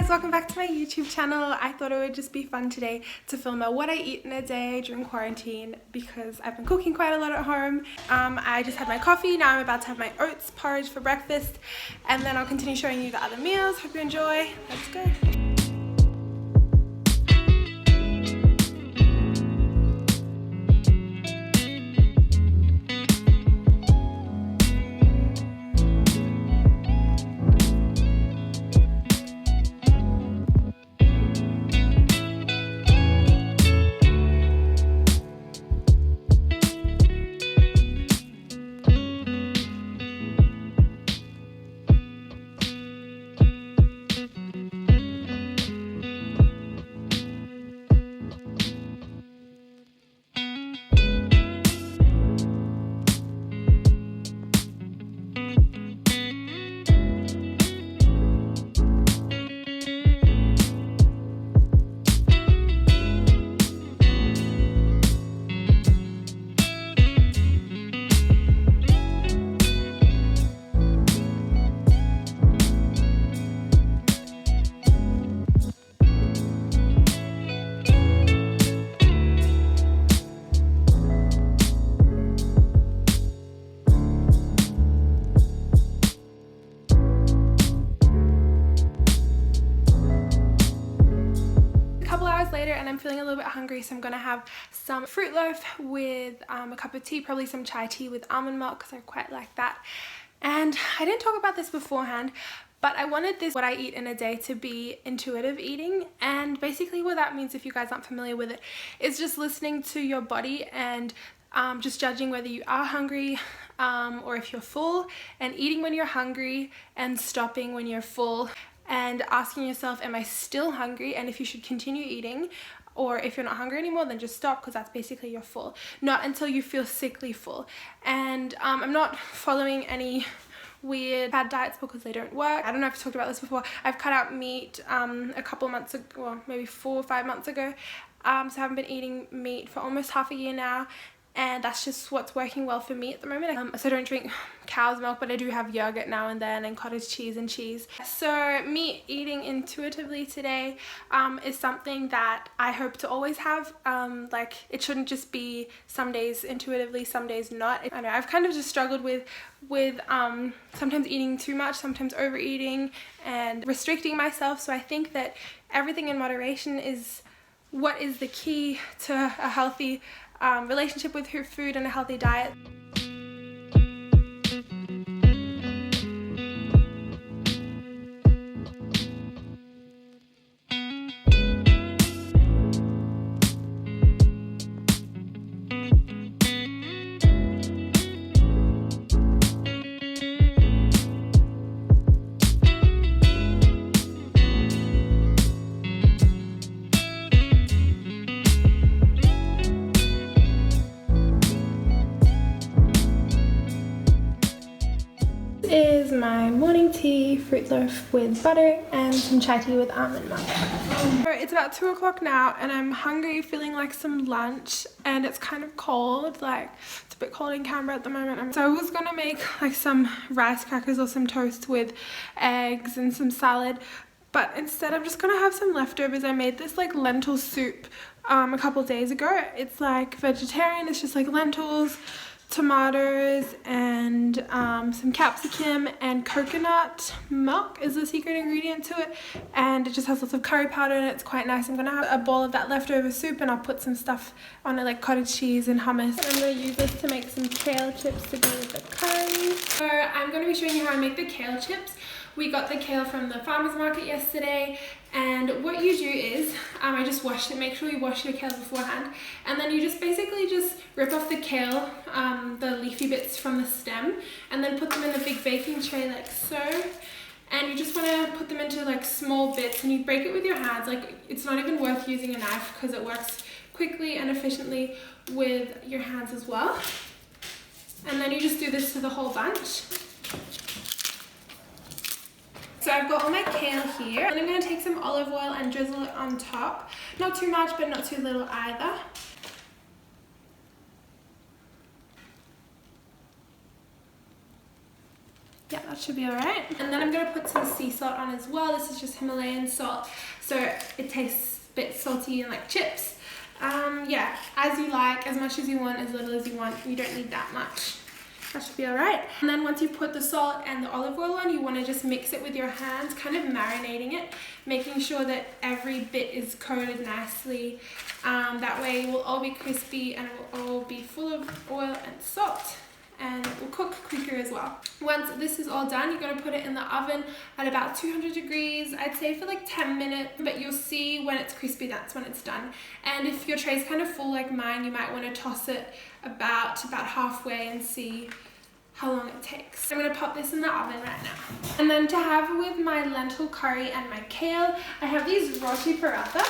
guys, welcome back to my YouTube channel. I thought it would just be fun today to film out what I eat in a day during quarantine because I've been cooking quite a lot at home. I just had my coffee, now I'm about to have my oats porridge for breakfast, and then I'll continue showing you the other meals. Hope you enjoy. Let's go. And I'm feeling a little bit hungry, so I'm gonna have some fruit loaf with a cup of tea, probably some chai tea with almond milk because I quite like that. And I didn't talk about this beforehand, but I wanted this what I eat in a day to be intuitive eating, and basically what that means, if you guys aren't familiar with it, is just listening to your body and just judging whether you are hungry or if you're full, and eating when you're hungry and stopping when you're full, and asking yourself, am I still hungry, and if you should continue eating, or if you're not hungry anymore, then just stop, because that's basically you're full. Not until you feel sickly full. And I'm not following any weird bad diets because they don't work. I don't know if I've talked about this before. I've cut out meat a couple months ago, well, maybe 4 or 5 months ago. So I haven't been eating meat for almost half a year now. And that's just what's working well for me at the moment. So I don't drink cow's milk, but I do have yogurt now and then, and cottage cheese and cheese. So me eating intuitively today is something that I hope to always have. Like, it shouldn't just be some days intuitively, some days not. I know I've kind of just struggled with sometimes eating too much, sometimes overeating and restricting myself. So I think that everything in moderation is what is the key to a healthy relationship with food and a healthy diet. Is my morning tea, fruit loaf with butter, and some chai tea with almond milk. It's about 2 o'clock now, and I'm hungry, feeling like some lunch, and it's kind of cold. Like, it's a bit cold in Canberra at the moment. So I was gonna make like some rice crackers or some toast with eggs and some salad, but instead I'm just gonna have some leftovers. I made this like lentil soup a couple days ago. It's like vegetarian. It's just like lentils, tomatoes, and some capsicum, and coconut milk is the secret ingredient to it, and it just has lots of curry powder and it's quite nice. I'm gonna have a bowl of that leftover soup, and I'll put some stuff on it like cottage cheese and hummus. And I'm gonna use this to make some kale chips to go with the curry. So I'm gonna be showing you how I make the kale chips. We got the kale from the farmer's market yesterday, and what you do is, I just washed it. Make sure you wash your kale beforehand, and then you just basically just rip off the kale, the leafy bits from the stem, and then put them in a big baking tray like so. And you just want to put them into like small bits, and you break it with your hands. Like, it's not even worth using a knife because it works quickly and efficiently with your hands as well. And then you just do this to the whole bunch. So I've got all my kale here, and I'm going to take some olive oil and drizzle it on top. Not too much, but not too little either. Yeah, that should be alright. And then I'm going to put some sea salt on as well. This is just Himalayan salt, so it tastes a bit salty and like chips. Yeah, as you like, as much as you want, as little as you want. You don't need that much. That should be alright. And then once you put the salt and the olive oil on, you want to just mix it with your hands, kind of marinating it, making sure that every bit is coated nicely. That way it will all be crispy and it will all be full of oil and salt. And it will cook quicker as well. Once this is all done, you're going to put it in the oven at about 200 degrees, I'd say for like 10 minutes, but you'll see when it's crispy, that's when it's done. And if your tray's kind of full like mine, you might want to toss it about halfway and see how long it takes. I'm going to pop this in the oven right now. And then to have with my lentil curry and my kale, I have these roti paratha.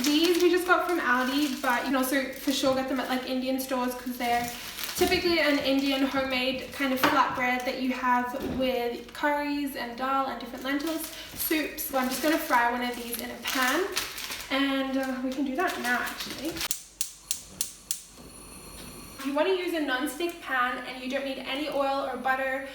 These we just got from Aldi, but you can also for sure get them at like Indian stores because they're typically an Indian homemade kind of flatbread that you have with curries and dal and different lentils, soups. So I'm just going to fry one of these in a pan, and we can do that now actually. You want to use a non-stick pan, and you don't need any oil or butter,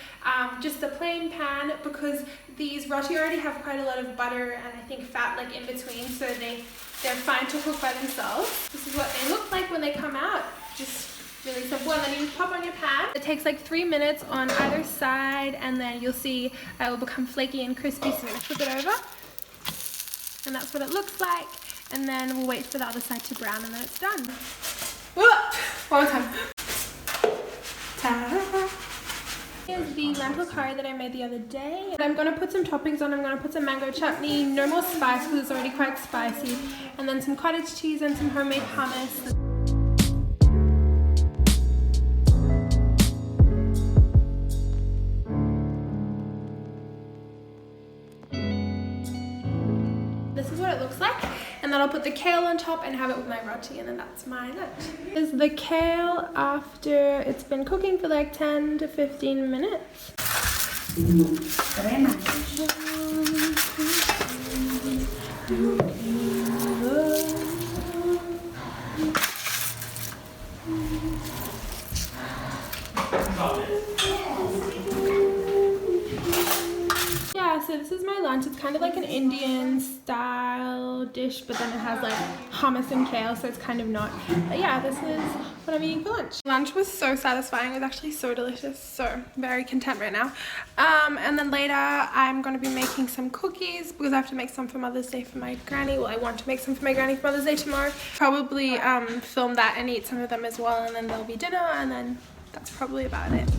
just a plain pan, because these roti already have quite a lot of butter and I think fat like in between, so they're fine to cook by themselves. This is what they look like when they come out, just really simple. And then you just pop on your pan. It takes like 3 minutes on either side, and then you'll see it will become flaky and crispy, so I'm going to flip it over, and that's what it looks like. And then we'll wait for the other side to brown, and then it's done. One more time. Ta-da! Here's the lentil curry that I made the other day. And I'm going to put some toppings on. I'm going to put some mango chutney, no more spice because it's already quite spicy, and then some cottage cheese and some homemade hummus. This is what it looks like. And then I'll put the kale on top and have it with my roti, and then that's my lunch. This is the kale after it's been cooking for like 10 to 15 minutes. So this is my lunch. It's kind of like an Indian style dish, but then it has like hummus and kale, so it's kind of not. But yeah, this is what I'm eating for lunch. Lunch was so satisfying. It was actually so delicious. So very content right now. And then later I'm going to be making some cookies because I have to make some for Mother's Day for my granny. Well, I want to make some for my granny for Mother's Day tomorrow. Probably film that and eat some of them as well, and then there'll be dinner, and then that's probably about it.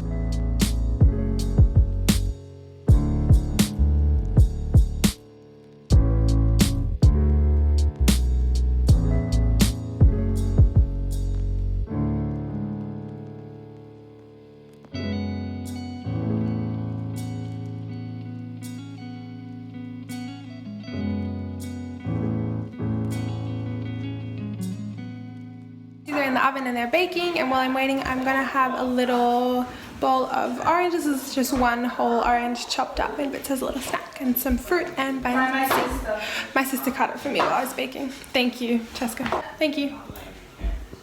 In the oven and they're baking, and while I'm waiting I'm gonna have a little bowl of oranges. This is just one whole orange chopped up in bits as a little snack, and some fruit and bananas. My sister cut it for me while I was baking. Thank you, Cheska. Thank you.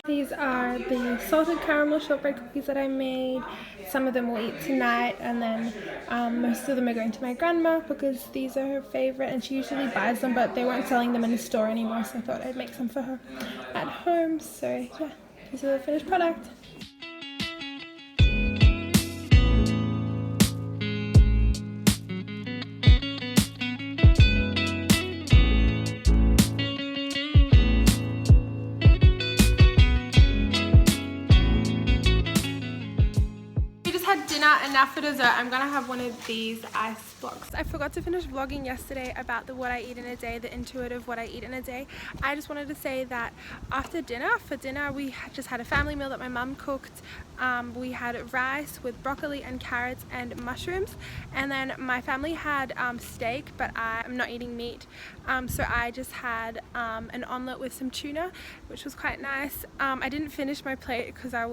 These are the salted caramel shortbread cookies that I made. Some of them we'll eat tonight, and then most of them are going to my grandma because these are her favorite, and she usually buys them, but they weren't selling them in the store anymore, so I thought I'd make some for her at home. So yeah, this is the finished product. And now for dessert, I'm gonna have one of these ice blocks. I forgot to finish vlogging yesterday about the what I eat in a day, the intuitive what I eat in a day. I just wanted to say that after dinner, for dinner, we just had a family meal that my mum cooked. We had rice with broccoli and carrots and mushrooms, and then my family had steak, but I'm not eating meat, so I just had an omelette with some tuna, which was quite nice. I didn't finish my plate because it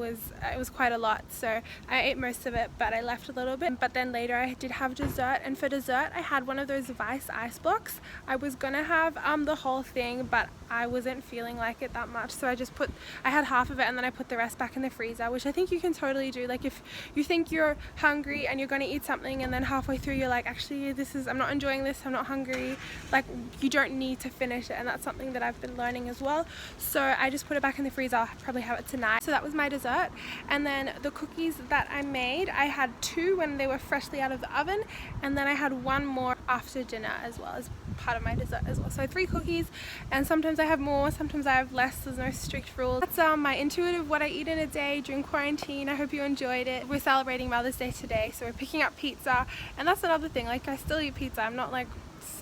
was quite a lot, so I ate most of it, but I left a little bit. But then later I did have dessert, and for dessert I had one of those Vice ice blocks. I was gonna have the whole thing, but I wasn't feeling like it that much, so I had half of it, and then I put the rest back in the freezer, which I think like you can totally do. Like if you think you're hungry and you're going to eat something and then halfway through you're like, actually I'm not enjoying this, I'm not hungry, like you don't need to finish it, and that's something that I've been learning as well. So I just put it back in the freezer. I'll probably have it tonight. So that was my dessert. And then the cookies that I made, I had 2 when they were freshly out of the oven, and then I had 1 more after dinner as well as part of my dessert as well. So 3 cookies, and sometimes I have more, sometimes I have less. There's no strict rules. That's my intuitive what I eat in a day during quarantine. I hope you enjoyed it. We're celebrating Mother's Day today, so we're picking up pizza, and that's another thing. Like I still eat pizza. I'm not like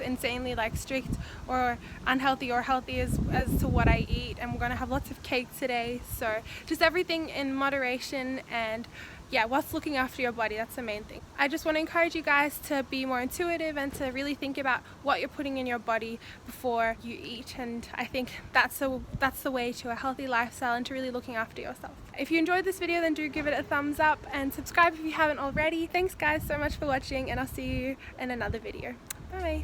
insanely like strict or unhealthy or healthy as to what I eat, and we're gonna have lots of cake today. So just everything in moderation, and yeah, whilst looking after your body, that's the main thing. I just want to encourage you guys to be more intuitive and to really think about what you're putting in your body before you eat, and I think that's the way to a healthy lifestyle and to really looking after yourself. If you enjoyed this video, then do give it a thumbs up and subscribe if you haven't already. Thanks guys so much for watching, and I'll see you in another video. Bye.